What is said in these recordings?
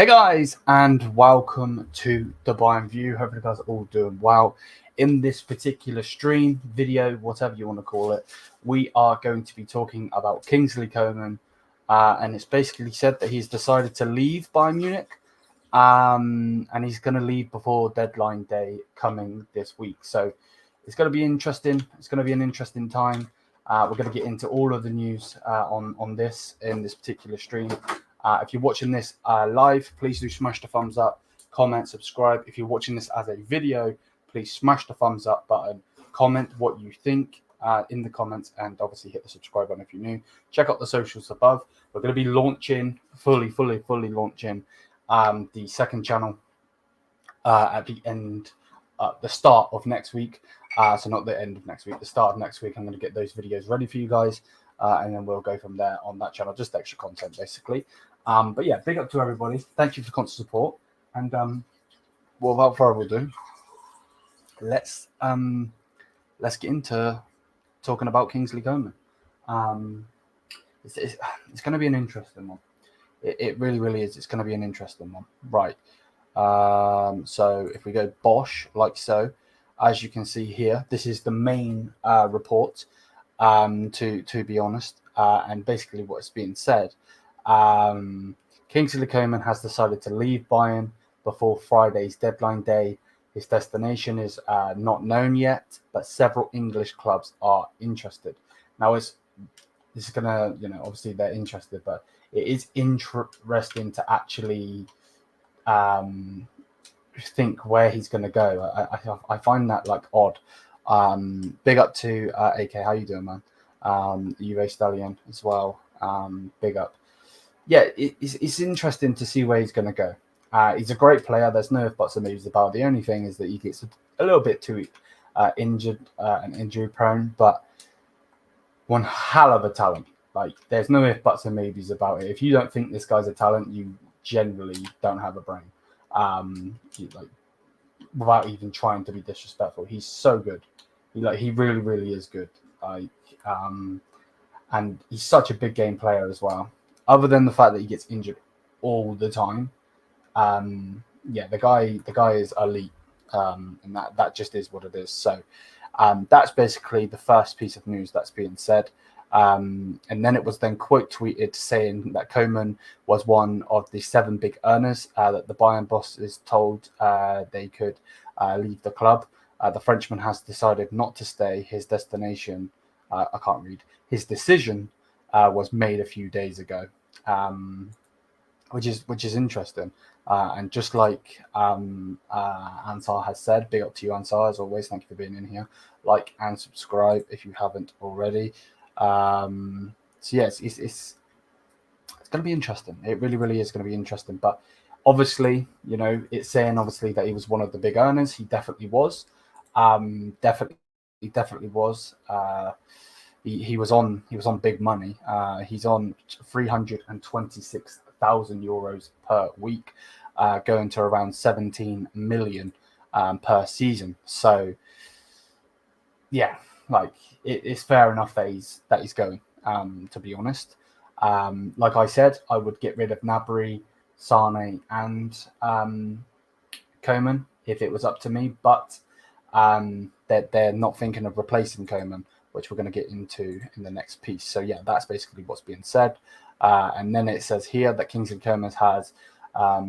Hey guys, and welcome to the Bayern View. Hope you guys are all doing well. In this particular stream, video, whatever you want to call it, we are going to be talking about Kingsley Coman, and it's basically said that he's decided to leave Bayern Munich, and he's going to leave before deadline day coming this week. So it's going to be interesting. It's going to be an interesting time. We're going to get into all of the news on this in this particular stream. If you're watching this live, please do smash the thumbs up, comment, subscribe. If you're watching this as a video, please smash the thumbs up button, comment what you think in the comments, and obviously hit the subscribe button if you're new. Check out the socials above. We're going to be launching, fully launching the second channel at the start of next week. So not the end of next week, the start of next week. I'm going to get those videos ready for you guys, and then we'll go from there on that channel. Just extra content, basically. But yeah, big up to everybody. Thank you for the constant support. And well, without further ado, let's get into talking about Kingsley Coman. It's going to be an interesting one. It really is. It's going to be an interesting one. Right. So if we go Bosch, like so, as you can see here, this is the main report. To be honest, and basically what's being said. Kingsley Coman has decided to leave Bayern before Friday's deadline day. His destination is not known yet, but several English clubs are interested. Now, this is gonna, obviously they're interested, but it is interesting to actually think where he's going to go. I find that like odd. Big up to AK. How you doing, man? Juve Stallion as well. Big up. Yeah, it's interesting to see where he's going to go. He's a great player. There's no ifs, buts, and maybes about it. The only thing is that he gets a little bit too injured and injury prone, but one hell of a talent. Like, there's no ifs, buts, and maybes about it. If you don't think this guy's a talent, you generally don't have a brain. Without even trying to be disrespectful, he's so good. He really is good. And he's such a big game player as well. Other than the fact that he gets injured all the time, the guy is elite, and that just is what it is. So that's basically the first piece of news that's being said. And then it was then quote tweeted saying that Coman was one of the 7 big earners that the Bayern boss is told they could leave the club. The Frenchman has decided not to stay. His destination, I can't read. His decision was made a few days ago, which is interesting. And just like Ansar has said, big up to you, Ansar, as always. Thank you for being in here. Like and subscribe if you haven't already. So yeah, it's going to be interesting. It really is going to be interesting. But obviously, it's saying obviously that he was one of the big earners. He definitely was. Definitely was. He was on big money. He's on 326,000 euros per week, going to around 17 million per season. So yeah, like it's fair enough that he's going. To be honest, like I said, I would get rid of Gnabry, Sane, and Coman if it was up to me. But they're not thinking of replacing Coman, which we're going to get into in the next piece. So yeah, that's basically what's being said. And then it says here that Kingsley Coman has a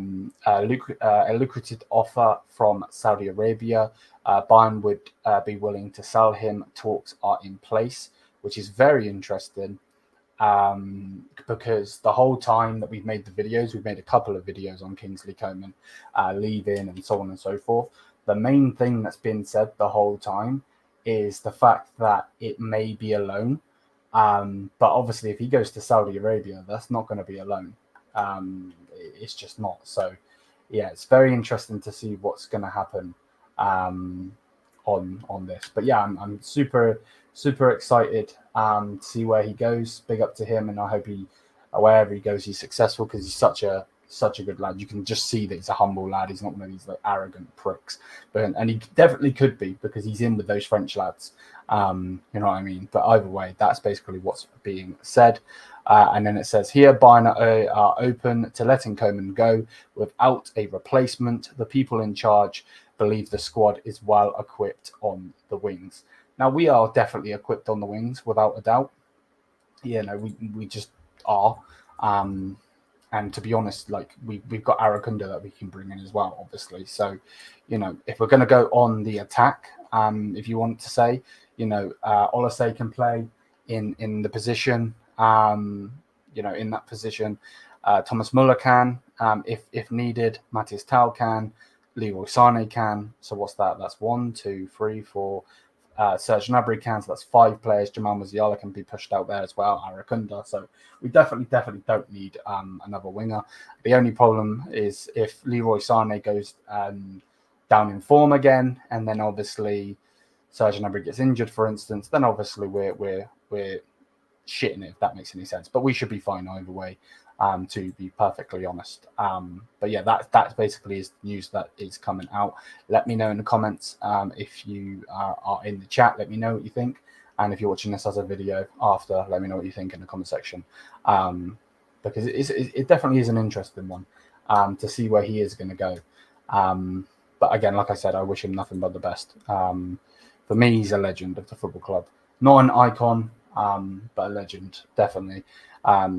lucrative offer from Saudi Arabia. Bayern would be willing to sell him. Talks are in place, which is very interesting, because the whole time that we've made the videos, we've made a couple of videos on Kingsley Coman leaving and so on and so forth. The main thing that's been said the whole time is the fact that it may be a loan. But obviously, if he goes to Saudi Arabia, that's not going to be a loan. It's just not. So yeah, it's very interesting to see what's going to happen on this. But yeah, I'm super excited to see where he goes. Big up to him, and I hope wherever he goes, he's successful, because he's such such a good lad. You can just see that he's a humble lad. He's not one of these like arrogant pricks, and he definitely could be because he's in with those French lads. You know what I mean? But either way, that's basically what's being said. And then it says here, Bayern are open to letting Coman go without a replacement. The people in charge believe the squad is well equipped on the wings. Now, we are definitely equipped on the wings, without a doubt. Yeah, no, we just are. And to be honest, like we've got Arakunda that we can bring in as well, obviously. So, you know, if we're going to go on the attack, if you want to say, you know, Olasey can play in the position. You know, in that position, Thomas Muller can, if needed. Matthias Tal can. Leroy Sané can. So what's that? That's 1, 2, 3, 4. Serge Gnabry can. So that's 5 players. Jamal Musiala can be pushed out there as well. Arakunda. So we definitely don't need another winger. The only problem is if Leroy Sané goes down in form again, and then obviously Serge Gnabry gets injured, for instance, then obviously we're shitting it, if that makes any sense. But we should be fine either way, to be perfectly honest. But yeah, that basically is news that is coming out. Let me know in the comments if you are in the chat. Let me know what you think, and if you're watching this as a video after, let me know what you think in the comment section, because it definitely is an interesting one to see where he is going to go. But again, like I said, I wish him nothing but the best. For me, he's a legend of the football club, not an icon, but a legend, definitely.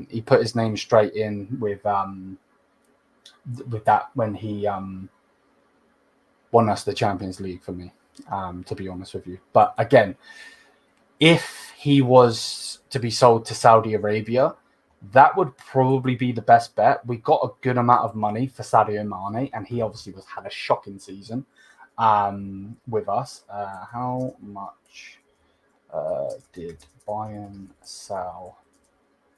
He put his name straight in with that when he won us the Champions League for me, to be honest with you. But again, if he was to be sold to Saudi Arabia, that would probably be the best bet. We got a good amount of money for Sadio Mané, and he obviously had a shocking season with us. How much did Bayern sell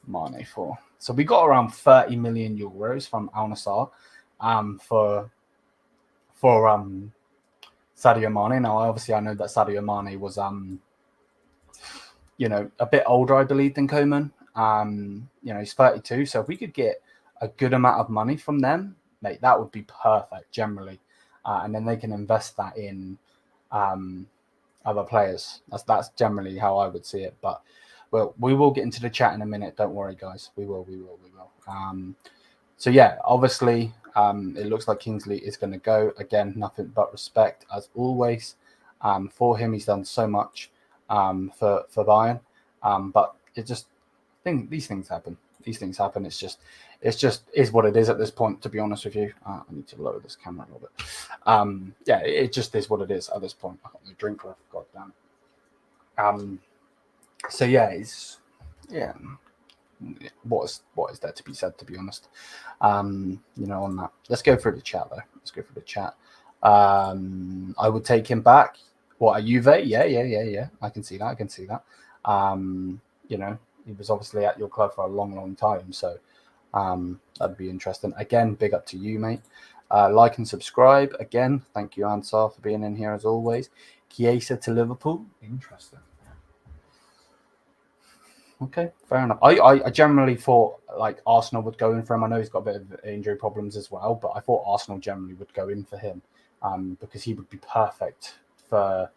Mané for? So we got around 30 million euros from Al Nassr for Sadio Mané. Now, obviously, I know that Sadio Mané was you know, a bit older, I believe, than Coman. You know, he's 32. So if we could get a good amount of money from them, mate, that would be perfect generally. And then they can invest that in other players. That's generally how I would see it. But well, we will get into the chat in a minute. Don't worry, guys. We will. So yeah, obviously, it looks like Kingsley is going to go. Again, nothing but respect as always for him. He's done so much for Bayern, but it just these things happen. These things happen. It's just is what it is at this point. To be honest with you, I need to lower this camera a little bit. Yeah, it just is what it is at this point. I got no drink left. God damn. So yeah, what is there to be said, to be honest? You know, on that. Let's go through the chat though. Let's go through the chat. I would take him back. What, a Juve? Yeah. I can see that. You know, he was obviously at your club for a long time, so that'd be interesting. Again, big up to you, mate. Like and subscribe. Again, thank you, Ansar, for being in here as always. Chiesa to Liverpool. Interesting. Okay, fair enough. I generally thought like Arsenal would go in for him. I know he's got a bit of injury problems as well, but I thought Arsenal generally would go in for him because he would be perfect for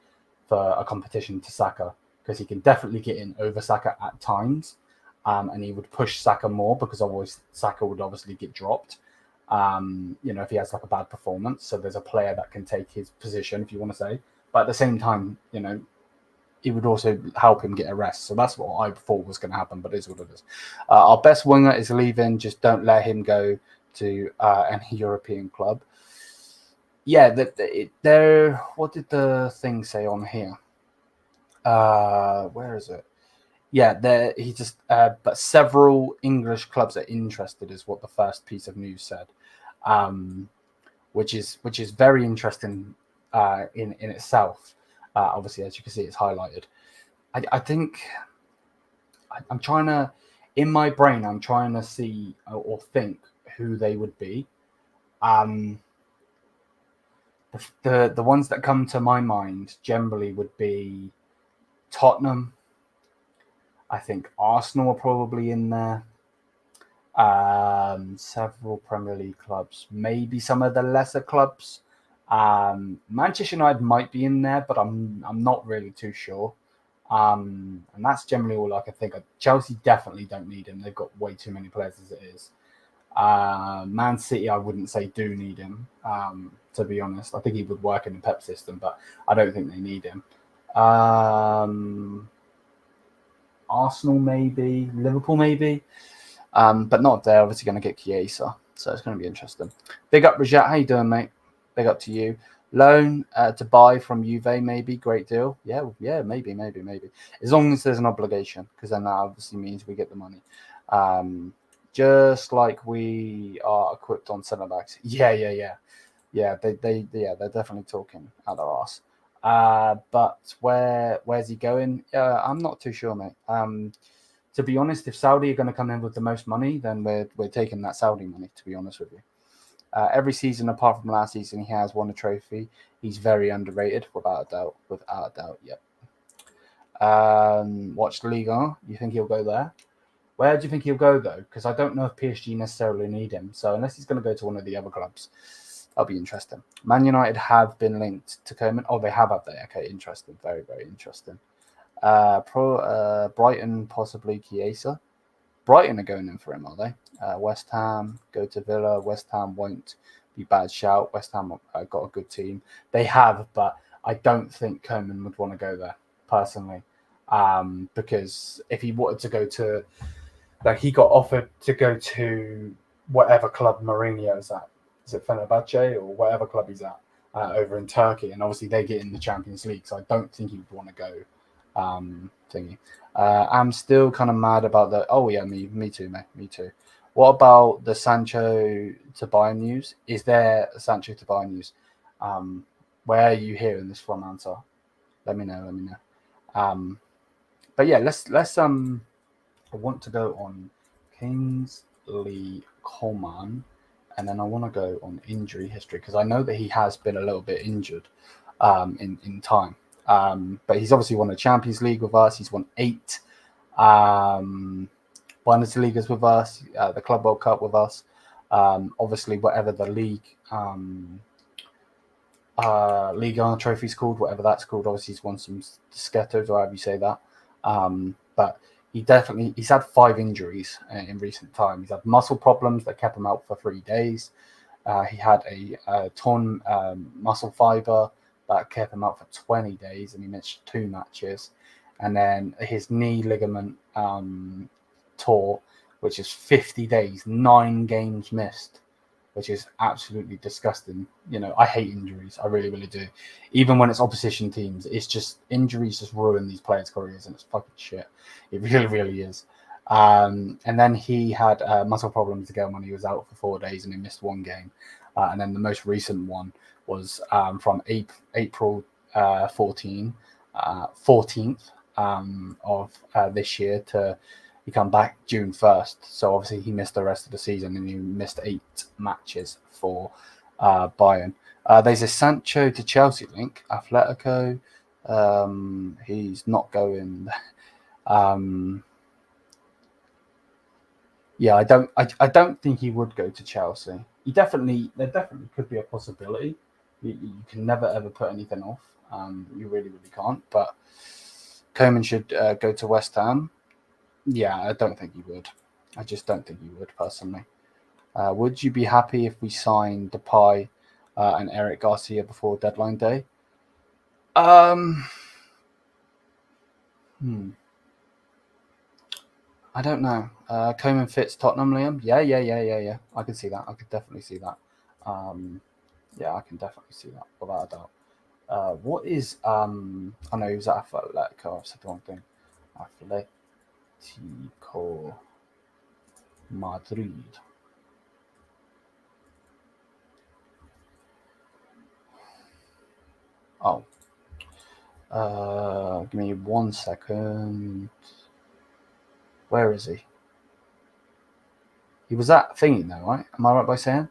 a competition to Saka, because he can definitely get in over Saka at times, and he would push Saka more because always Saka would obviously get dropped. You know, if he has like a bad performance, so there's a player that can take his position, if you want to say. But at the same time, you know, it would also help him get a rest. So that's what I thought was going to happen, but it is what it is. Our best winger is leaving. Just don't let him go to any European club. Yeah, what did the thing say on here? Where is it? Yeah, but several English clubs are interested, is what the first piece of news said, which is very interesting in itself. Obviously, as you can see, it's highlighted. I think I'm trying to, in my brain, I'm trying to see or think who they would be. The ones that come to my mind generally would be Tottenham. I think Arsenal are probably in there. Several Premier League clubs, maybe some of the lesser clubs. Manchester United might be in there, but I'm not really too sure. And that's generally all I can think of. Chelsea definitely don't need him. They've got way too many players as it is. Man City, I wouldn't say do need him. To be honest, I think he would work in the Pep system, but I don't think they need him. Arsenal maybe, Liverpool maybe, but not there. Obviously going to get Chiesa, so it's going to be interesting. Big up, Rajat. How you doing, mate? Big up to you. Loan to buy from Juve, maybe. Great deal. Yeah, maybe. As long as there's an obligation, because then that obviously means we get the money. Just like we are equipped on centre backs. Yeah. They're definitely talking out their arse. But where's he going? I'm not too sure, mate. To be honest, if Saudi are going to come in with the most money, then we're taking that Saudi money. To be honest with you, every season apart from last season, he has won a trophy. He's very underrated, without a doubt. Without a doubt, yep. Watch the Liga. You think he'll go there? Where do you think he'll go though? Because I don't know if PSG necessarily need him. So unless he's going to go to one of the other clubs, that'll be interesting. Man United have been linked to Coman. Oh, they have they? Okay, interesting. Very, very interesting. Brighton, possibly Chiesa. Brighton are going in for him, are they? West Ham, go to Villa. West Ham won't be bad shout. West Ham got a good team. They have, but I don't think Coman would want to go there, personally. Because if he wanted to go to... Like, he got offered to go to whatever club Mourinho's at. Is it Fenerbahce or whatever club he's at over in Turkey? And obviously they get in the Champions League, so I don't think he'd want to go thingy. I'm still kind of mad about the... Oh, yeah, me too, mate. Me too. What about the Sancho to Bayern news? Is there a Sancho to Bayern news? Where are you hearing this from, answer? Let me know. But yeah, let's I want to go on Kingsley Coman, and then I want to go on injury history because I know that he has been a little bit injured in time. But he's obviously won the Champions League with us. He's won 8 Bundesligas with us, the Club World Cup with us. Obviously, whatever the league League on trophy's called, whatever that's called. Obviously, he's won some Scettos, or however you say that. But he's had 5 injuries in recent time. He's had muscle problems that kept him out for 3 days. He had a torn muscle fiber that kept him out for 20 days, and he missed 2 matches. And then his knee ligament tore, which is 50 days, 9 games missed, which is absolutely disgusting. I hate injuries. I really, really do. Even when it's opposition teams, it's just injuries just ruin these players' careers, and it's fucking shit. It really, really is. And then he had muscle problems again when he was out for 4 days and he missed 1 game. And then the most recent one was from April 14th of this year to he come back June 1st. So obviously he missed the rest of the season and he missed 8 matches for Bayern. There's a Sancho to Chelsea link, Atletico. He's not going. Yeah, I don't think he would go to Chelsea. There definitely could be a possibility. You can never ever put anything off. You really, really can't. But Coman should go to West Ham. Yeah, I don't think he would. I just don't think he would, personally. Would you be happy if we signed Depay and Eric Garcia before deadline day? I don't know. Coman fits Tottenham, Liam. Yeah. I can see that. I could definitely see that. Yeah, I can definitely see that without a doubt. What is I know he was at Atletico. I've said the wrong thing. Atletico Madrid. Oh. Give me 1 second. Where is he? He was at thingy now, right? Am I right by saying?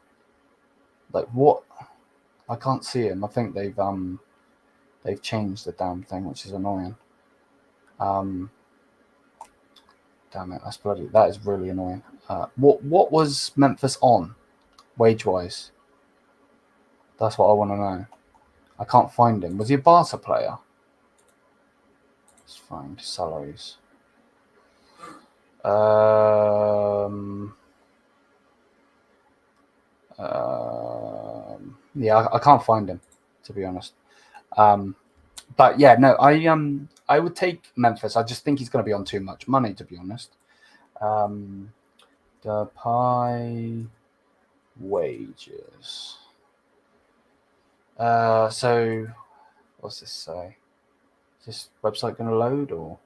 Like what? I can't see him. I think they've changed the damn thing, which is annoying. Damn it, that is really annoying. What was Memphis on, wage-wise? That's what I want to know. I can't find him. Was he a Barca player? Let's find salaries. Yeah, I can't find him, to be honest. But yeah, no, I would take Memphis. I just think he's going to be on too much money, to be honest. The pie wages. So what's this say? Is this website going to load or?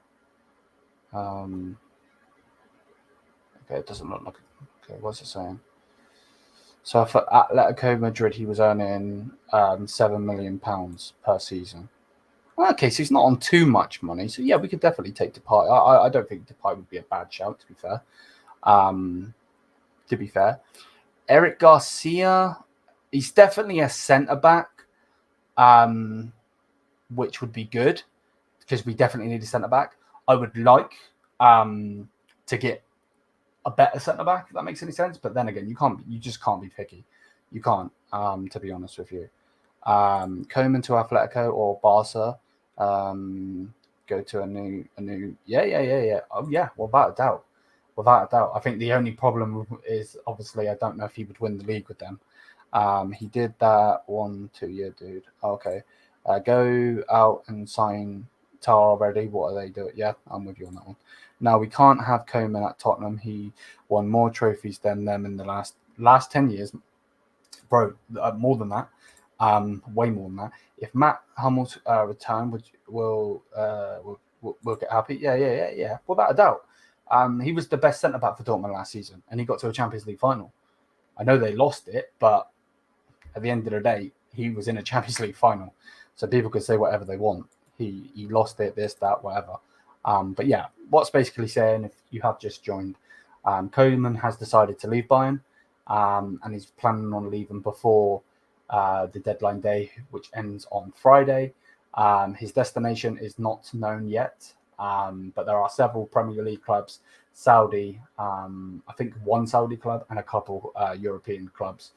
Okay, it doesn't look like. Okay, what's it saying? So for Atletico Madrid, he was earning £7 million per season. Okay, so he's not on too much money. So yeah, we could definitely take Depay. I don't think Depay would be a bad shout, to be fair. Eric Garcia, he's definitely a centre back, which would be good because we definitely need a centre back. I would like to get a better centre back, if that makes any sense. But then again, you just can't be picky. You can't, to be honest with you. Coman to Atletico or Barca. Go to a new. Yeah. Oh yeah, without a doubt. I think the only problem is obviously I don't know if he would win the league with them. He did that 1-2 year, dude. Okay, go out and sign Tar already. What are they doing? Yeah, I'm with you on that one. Now we can't have Coman at Tottenham. He won more trophies than them in the last 10 years, bro. More than that. Way more than that. If Matt Hummels return, we'll get happy. Yeah. Without a doubt. He was the best centre back for Dortmund last season, and he got to a Champions League final. I know they lost it, but at the end of the day, he was in a Champions League final. So people could say whatever they want. He lost it, this, that, whatever. But yeah, what's basically saying, if you have just joined, Coman has decided to leave Bayern, and he's planning on leaving before the deadline day, which ends on Friday. His destination is not known yet, but there are several Premier League clubs, Saudi, I think one Saudi club and a couple European clubs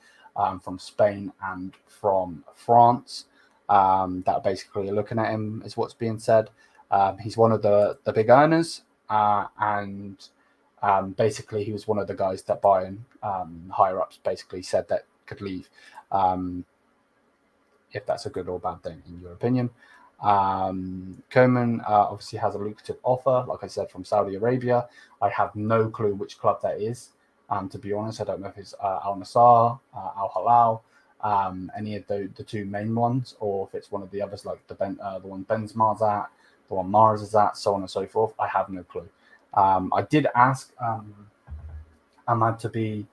from Spain and from France that basically are looking at him, is what's being said. He's one of the big earners, and basically he was one of the guys that Bayern higher ups basically said that could leave. If that's a good or bad thing in your opinion. Coman obviously has a lucrative offer, like I said, from Saudi Arabia. I have no clue which club that is. To be honest, I don't know if it's Al Nassr, Al Hilal, any of the two main ones, or if it's one of the others, like the one Benzema's at, the one Mars is at, so on and so forth. I have no clue. I did ask Ahmad to be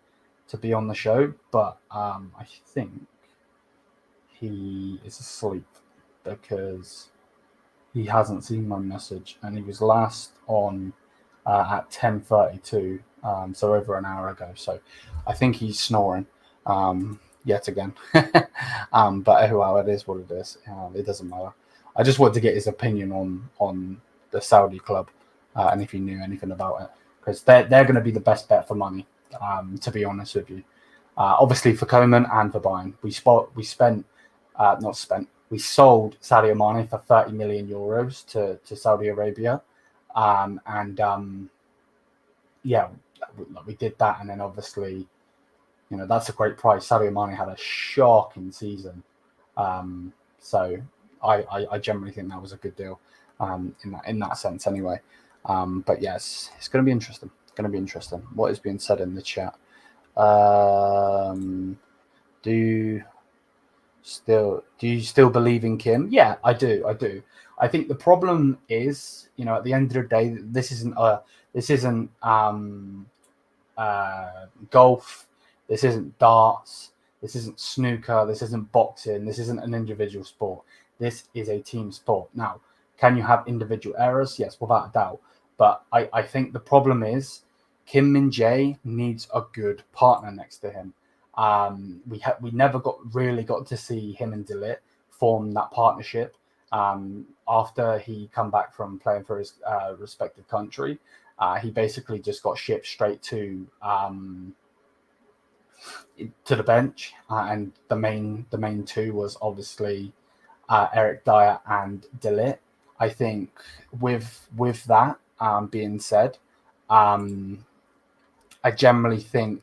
on the show, but I think he is asleep because he hasn't seen my message, and he was last on at 10:32, so over an hour ago. So I think he's snoring yet again. But well, it is what it is. It doesn't matter. I just wanted to get his opinion on the Saudi club and if he knew anything about it, because they're going to be the best bet for money. To be honest with you, obviously for Coman and for Bayern, we sold Sadio Mané for 30 million euros to Saudi Arabia, yeah, we did that, and then obviously, that's a great price. Sadio Mané had a shocking season, so I generally think that was a good deal, in that sense anyway. But yes, it's going to be interesting. What is being said in the chat? Do you still believe in Kim? Yeah, I do. I think the problem is, at the end of the day, this isn't golf, this isn't darts, this isn't snooker, this isn't boxing, this isn't an individual sport. This is a team sport. Now, can you have individual errors? Yes, without a doubt. But I think the problem is Kim Min-jae needs a good partner next to him. We never really got to see him and Ligt form that partnership after he come back from playing for his respective country, He basically just got shipped straight to the bench, and the main two was obviously Eric Dyer and Ligt. I think with that being said, I generally think,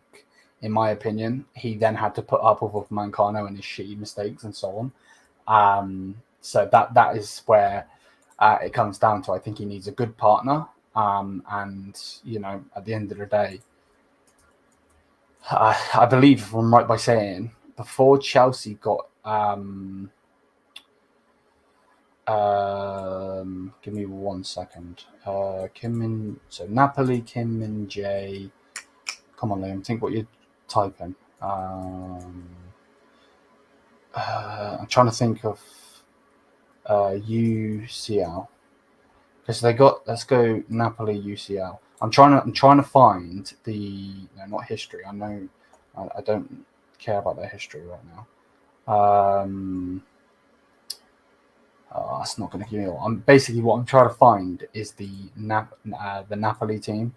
in my opinion, he then had to put up with Mancano and his shitty mistakes and so on. So that is where it comes down to. I think he needs a good partner, and at the end of the day, I believe, if I'm right by saying, before Chelsea got give me 1 second. Napoli, Kim Min Jae. Come on, Liam, think what you're typing. I'm trying to think of UCL, because they got. Let's go Napoli UCL. I'm trying to find the not history. I know I don't care about their history right now. That's not going to give me. Basically what I'm trying to find is the Napoli team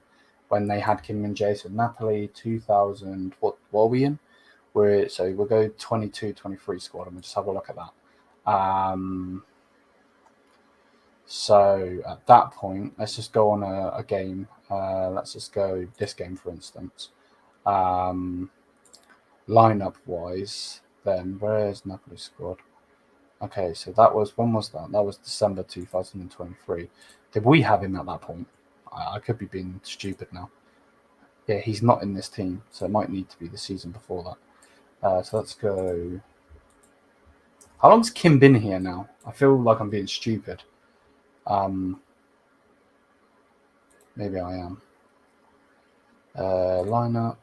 when they had Kim Min Jae. So Napoli 2000. What are we in? We'll go 22-23 squad, and we'll just have a look at that. So at that point, let's just go on a game. Let's just go this game, for instance. Lineup wise, then where is Napoli squad? Okay, so when was that? That was December 2023. Did we have him at that point? I could be being stupid now. Yeah, he's not in this team, so it might need to be the season before that. So let's go. How long's Kim been here now? I feel like I'm being stupid. Maybe I am. Lineup.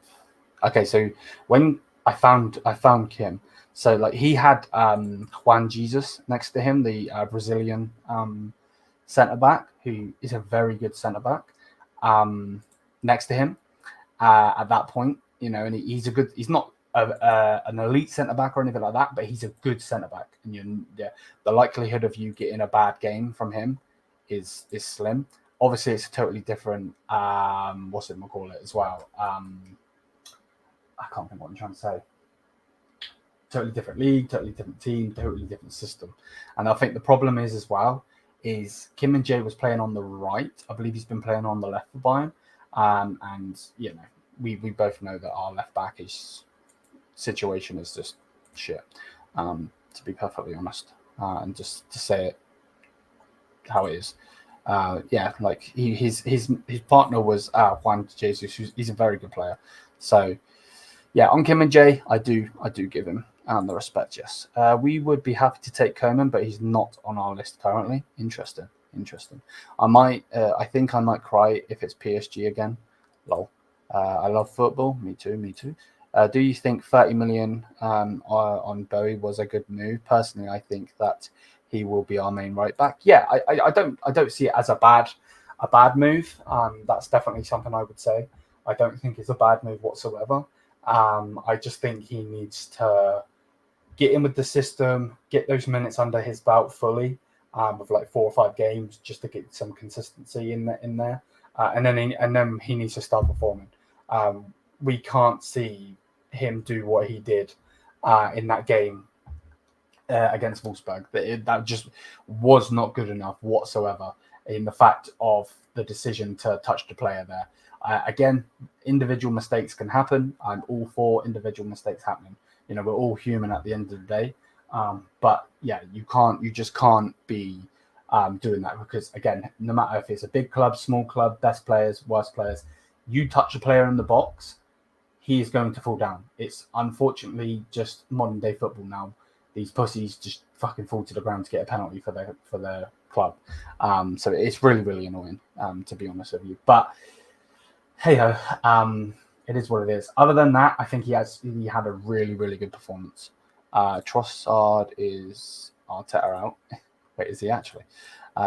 Okay, so when I found Kim, so like he had Juan Jesus next to him, the Brazilian centre back, who is a very good centre back. Next to him at that point, and he's a good. He's not an elite centre back or anything like that, but he's a good centre back, and the likelihood of you getting a bad game from him is slim. Obviously, it's a totally different as well. I can't think what I'm trying to say. Totally different league, totally different team, totally different system. And I think the problem is as well is Kim Min Jae was playing on the right. I believe he's been playing on the left for Bayern. And we both know that our left back situation is just shit. To be perfectly honest, and just to say it how it is. Like his partner was Juan Jesus. He's a very good player. So yeah, on Kim Min Jae, I do give him the respect. Yes, we would be happy to take Coman, but he's not on our list currently. Interesting. I think I might cry if it's PSG again. Lol. I love football. Me too. Do you think 30 million on Bowie was a good move? Personally, I think that he will be our main right back. Yeah, I don't see it as a bad move. That's definitely something I would say. I don't think it's a bad move whatsoever. I just think he needs to get in with the system, get those minutes under his belt fully, with like 4 or 5 games, just to get some consistency in there, and then he needs to start performing. We can't see him do what he did in that game against Wolfsburg. That just was not good enough whatsoever in the fact of the decision to touch the player there. Again, individual mistakes can happen. I'm all for individual mistakes happening. We're all human at the end of the day. But yeah, you just can't be doing that, because again, no matter if it's a big club, small club, best players, worst players, you touch a player in the box, he is going to fall down. It's unfortunately just modern day football now. These pussies just fucking fall to the ground to get a penalty for their club. So it's really, really annoying, to be honest with you. But hey ho, it is what it is. Other than that, I think he had a really, really good performance. Trossard is Arteta out. Wait, is he actually?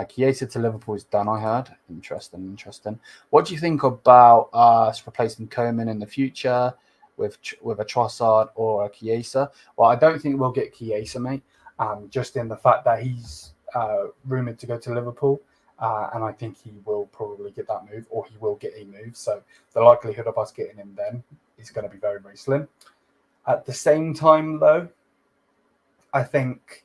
Chiesa to Liverpool is done, I heard. Interesting. What do you think about us replacing Coman in the future with a Trossard or a Chiesa? Well, I don't think we'll get Chiesa, mate. Just in the fact that he's rumoured to go to Liverpool. And I think he will probably get that move, or he will get a move. So the likelihood of us getting him then is going to be very, very slim. At the same time, though, I think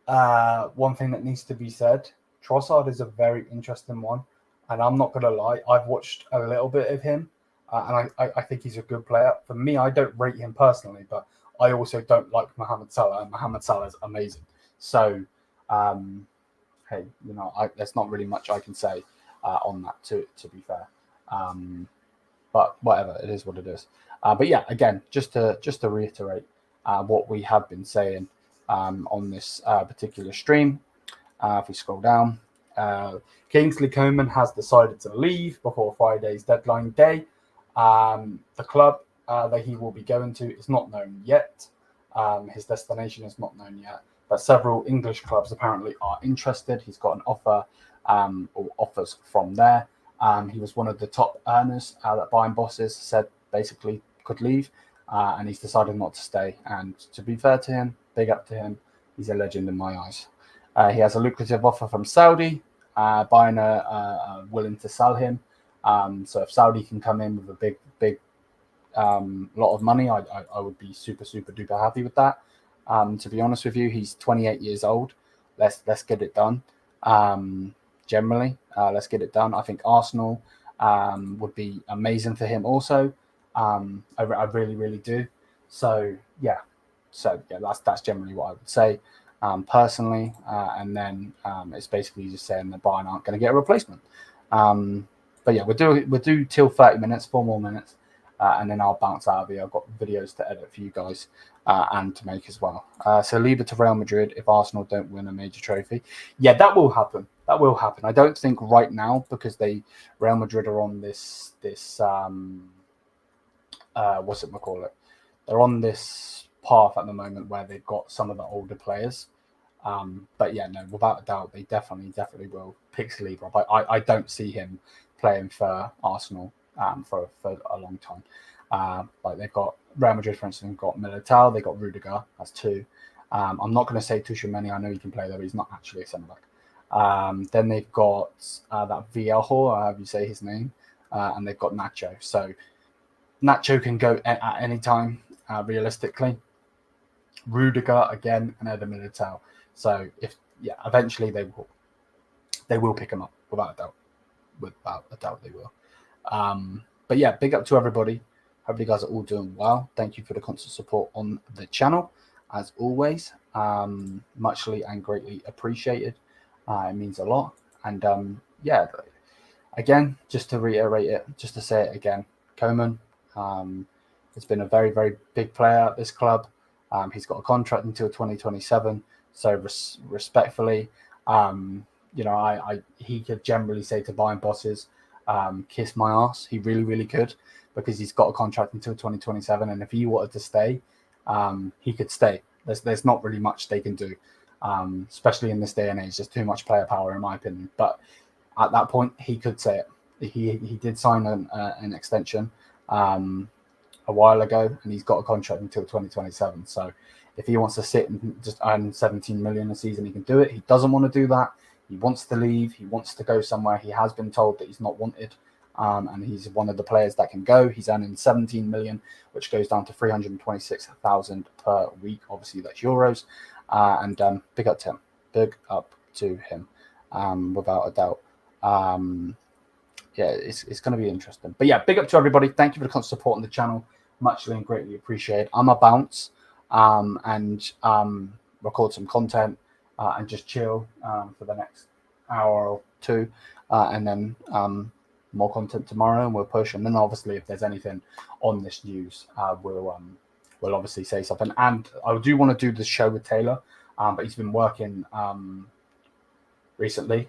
one thing that needs to be said, Trossard is a very interesting one. And I'm not going to lie, I've watched a little bit of him, and I think he's a good player. For me, I don't rate him personally, but I also don't like Mohamed Salah, and Mohamed Salah is amazing. So, hey, there's not really much I can say on that, to be fair. But whatever, it is what it is. But yeah, again, just to reiterate what we have been saying on this particular stream. If we scroll down, Kingsley Coman has decided to leave before Friday's deadline day. The club that he will be going to is not known yet. His destination is not known yet, but several English clubs apparently are interested. He's got an offer or offers from there. He was one of the top earners that Bayern bosses said basically could leave, and he's decided not to stay. And to be fair to him, big up to him, he's a legend in my eyes. He has a lucrative offer from Saudi. Bayern are willing to sell him. So if Saudi can come in with a big lot of money, I would be super duper happy with that. To be honest with you, he's 28 years old. Let's get it done. Generally, let's get it done. I think Arsenal would be amazing for him also. I really do. So yeah, that's generally what I would say personally. And then it's basically just saying that Bayern aren't going to get a replacement. But yeah, we'll do till 30 minutes, 4 more minutes, and then I'll bounce out of here. I've got videos to edit for you guys and to make as well. So leave it to Real Madrid if Arsenal don't win a major trophy. Yeah, that will happen. That will happen. I don't think right now, because Real Madrid are on this what's it call it? They're on this path at the moment where they've got some of the older players. But yeah, no, without a doubt, they definitely will pick Saliba up. I don't see him playing for Arsenal for a long time. Like they've got Real Madrid, for instance, got Militao, they got Rudiger. That's 2. I'm not going to say Tuchemani. I know he can play there, but he's not actually a centre back. Then they've got that Viejo, however you say his name, and they've got Nacho. So Nacho can go at any time, realistically. Rudiger again, and Eder Militao. So eventually they will pick him up without a doubt. Without a doubt, they will. But yeah, big up to everybody. Hope you guys are all doing well. Thank you for the constant support on the channel, as always. Muchly and greatly appreciated. It means a lot. And yeah, again, just to reiterate it, just to say it again, Coman has been a very, very big player at this club. He's got a contract until 2027. So respectfully, he could generally say to Bayern bosses, kiss my ass. He really could, because he's got a contract until 2027. And if he wanted to stay, he could stay. There's not really much they can do, especially in this day and age. There's too much player power, in my opinion. But at that point, he could say it. He did sign an extension a while ago, and he's got a contract until 2027. So if he wants to sit and just earn 17 million a season, he can do it. He doesn't want to do that. He wants to leave. He wants to go somewhere. He has been told that he's not wanted, and he's one of the players that can go. He's earning 17 million, which goes down to 326,000 per week. Obviously, that's euros. And big up to him. Big up to him, without a doubt. Yeah, it's going to be interesting. But yeah, big up to everybody. Thank you for the constant support on the channel. Muchly and greatly appreciated. I'm a bounce and record some content and just chill for the next hour or 2, and then more content tomorrow, and we'll push. And then obviously, if there's anything on this news, we'll obviously say something. And I do want to do the show with Taylor, but he's been working recently,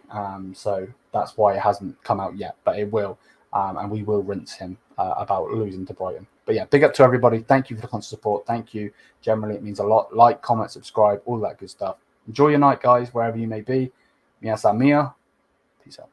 so that's why it hasn't come out yet, but it will, and we will rinse him about losing to Brighton. But yeah, big up to everybody. Thank you for the constant support. Thank you. Generally, it means a lot. Like, comment, subscribe, all that good stuff. Enjoy your night, guys, wherever you may be. Mia sa mia. Peace out.